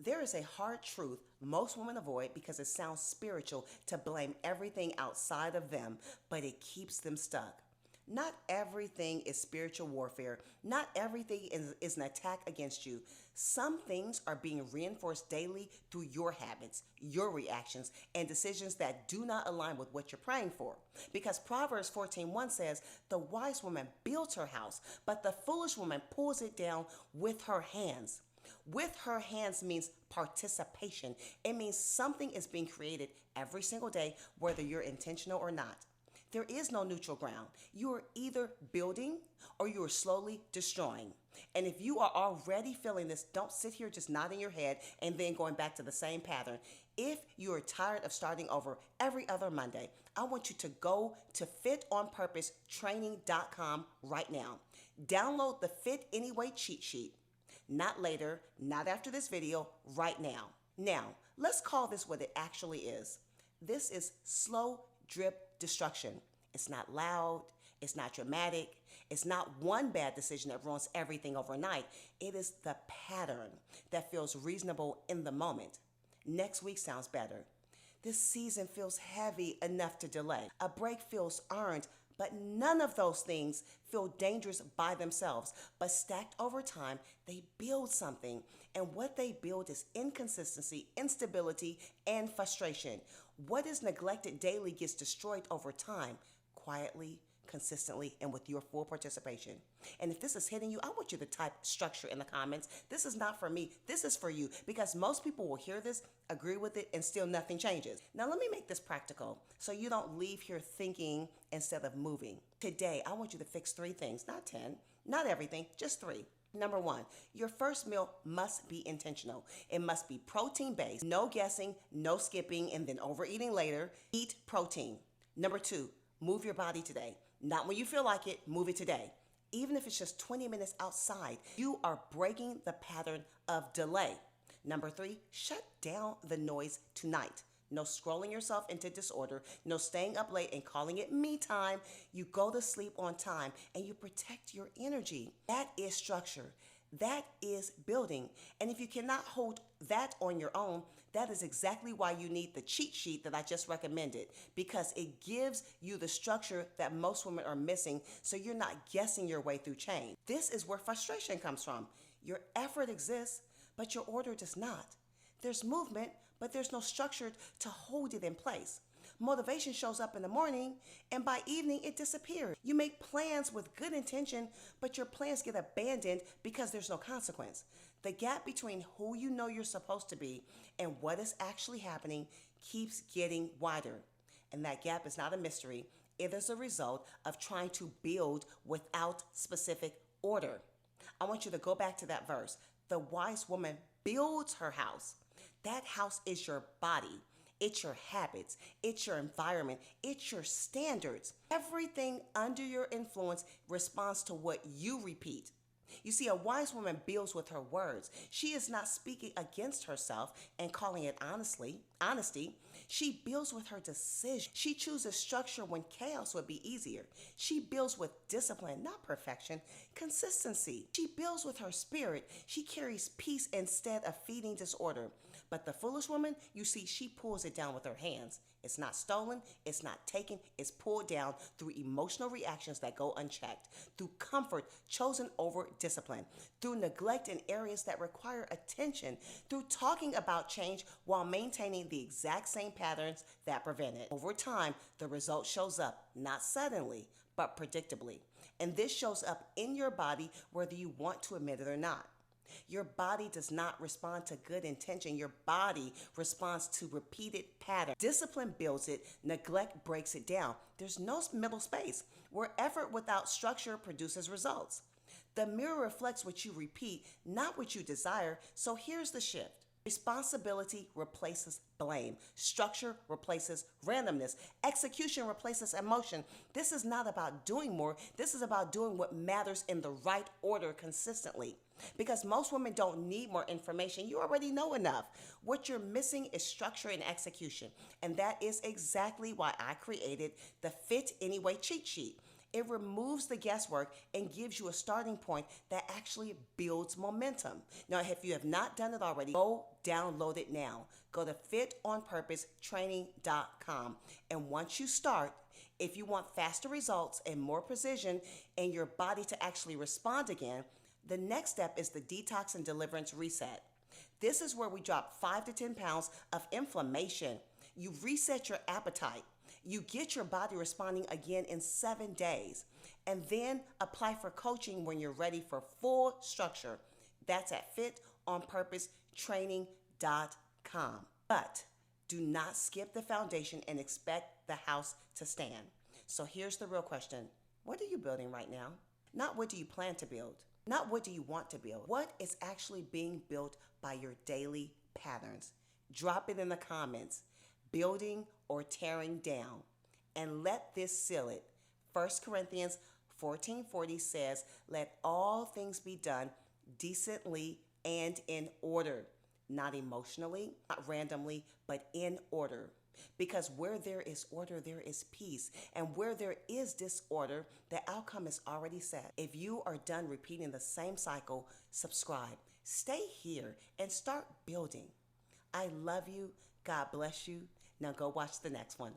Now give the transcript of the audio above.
There is a hard truth most women avoid because it sounds spiritual to blame everything outside of them, but it keeps them stuck. Not everything is spiritual warfare. Not everything is an attack against you. Some things are being reinforced daily through your habits, your reactions, and decisions that do not align with what you're praying for. Because Proverbs 14:1 says, "The wise woman builds her house, but the foolish woman pulls it down with her hands." With her hands means participation. It means something is being created every single day, whether you're intentional or not. There is no neutral ground. You are either building or you are slowly destroying. And if you are already feeling this, don't sit here just nodding your head and then going back to the same pattern. If you are tired of starting over every other Monday, I want you to go to fitonpurposetraining.com right now. Download the Fit Anyway cheat sheet. Not later, not after this video, right now. Now, let's call this what it actually is. This is slow drip destruction. It's not loud, it's not dramatic, it's not one bad decision that ruins everything overnight. It is the pattern that feels reasonable in the moment. Next week sounds better. This season feels heavy enough to delay. A break feels earned, but none of those things feel dangerous by themselves. But stacked over time, they build something. And what they build is inconsistency, instability, and frustration. What is neglected daily gets destroyed over time, quietly, consistently, and with your full participation. And if this is hitting you, I want you to type structure in the comments. This is not for me. This is for you, because most people will hear this, agree with it, and still nothing changes. Now let me make this practical so you don't leave here thinking instead of moving. Today, I want you to fix 3 things, not 10, not everything, just 3. Number 1, your first meal must be intentional. It must be protein-based. No guessing, no skipping, and then overeating later. Eat protein. Number 2, move your body today. Not when you feel like it, move it today. Even if it's just 20 minutes outside, you are breaking the pattern of delay. Number 3, shut down the noise tonight. No scrolling yourself into disorder, no staying up late and calling it me time. You go to sleep on time and you protect your energy. That is structure. That is building. And if you cannot hold that on your own, that is exactly why you need the cheat sheet that I just recommended, because it gives you the structure that most women are missing, so you're not guessing your way through change. This is where frustration comes from. Your effort exists, but your order does not. There's movement, but there's no structure to hold it in place. Motivation shows up in the morning, and by evening it disappears. You make plans with good intention, but your plans get abandoned because there's no consequence. The gap between who you know you're supposed to be and what is actually happening keeps getting wider. And that gap is not a mystery. It is a result of trying to build without specific order. I want you to go back to that verse. The wise woman builds her house. That house is your body. It's your habits, it's your environment, it's your standards. Everything under your influence responds to what you repeat. You see, a wise woman builds with her words. She is not speaking against herself and calling it honesty. She builds with her decision. She chooses structure when chaos would be easier. She builds with discipline, not perfection, consistency. She builds with her spirit. She carries peace instead of feeding disorder. But the foolish woman, you see, she pulls it down with her hands. It's not stolen, it's not taken, it's pulled down through emotional reactions that go unchecked, through comfort chosen over discipline, through neglect in areas that require attention, through talking about change while maintaining the exact same patterns that prevent it. Over time, the result shows up, not suddenly, but predictably. And this shows up in your body whether you want to admit it or not. Your body does not respond to good intention. Your body responds to repeated patterns. Discipline builds it, neglect breaks it down. There's no middle space where effort without structure produces results. The mirror reflects what you repeat, not what you desire. So here's the shift. Responsibility replaces blame. Structure replaces randomness. Execution replaces emotion. This is not about doing more. This is about doing what matters in the right order consistently. Because most women don't need more information. You already know enough. What you're missing is structure and execution. And that is exactly why I created the Fit Anyway cheat sheet. It removes the guesswork and gives you a starting point that actually builds momentum. Now, if you have not done it already, go download it now. Go to fitonpurposetraining.com. And once you start, if you want faster results and more precision and your body to actually respond again, the next step is the detox and deliverance reset. This is where we drop 5 to 10 pounds of inflammation. You reset your appetite. You get your body responding again in 7 days. And then apply for coaching when you're ready for full structure. That's at fitonpurposetraining.com. But do not skip the foundation and expect the house to stand. So here's the real question. What are you building right now? Not what do you plan to build? Not what do you want to build? What is actually being built by your daily patterns? Drop it in the comments. Building or tearing down. And let this seal it. 1 Corinthians 14:40 says, let all things be done decently and in order. Not emotionally, not randomly, but in order. Because where there is order, there is peace. And where there is disorder, the outcome is already set. If you are done repeating the same cycle, subscribe. Stay here and start building. I love you. God bless you. Now go watch the next one.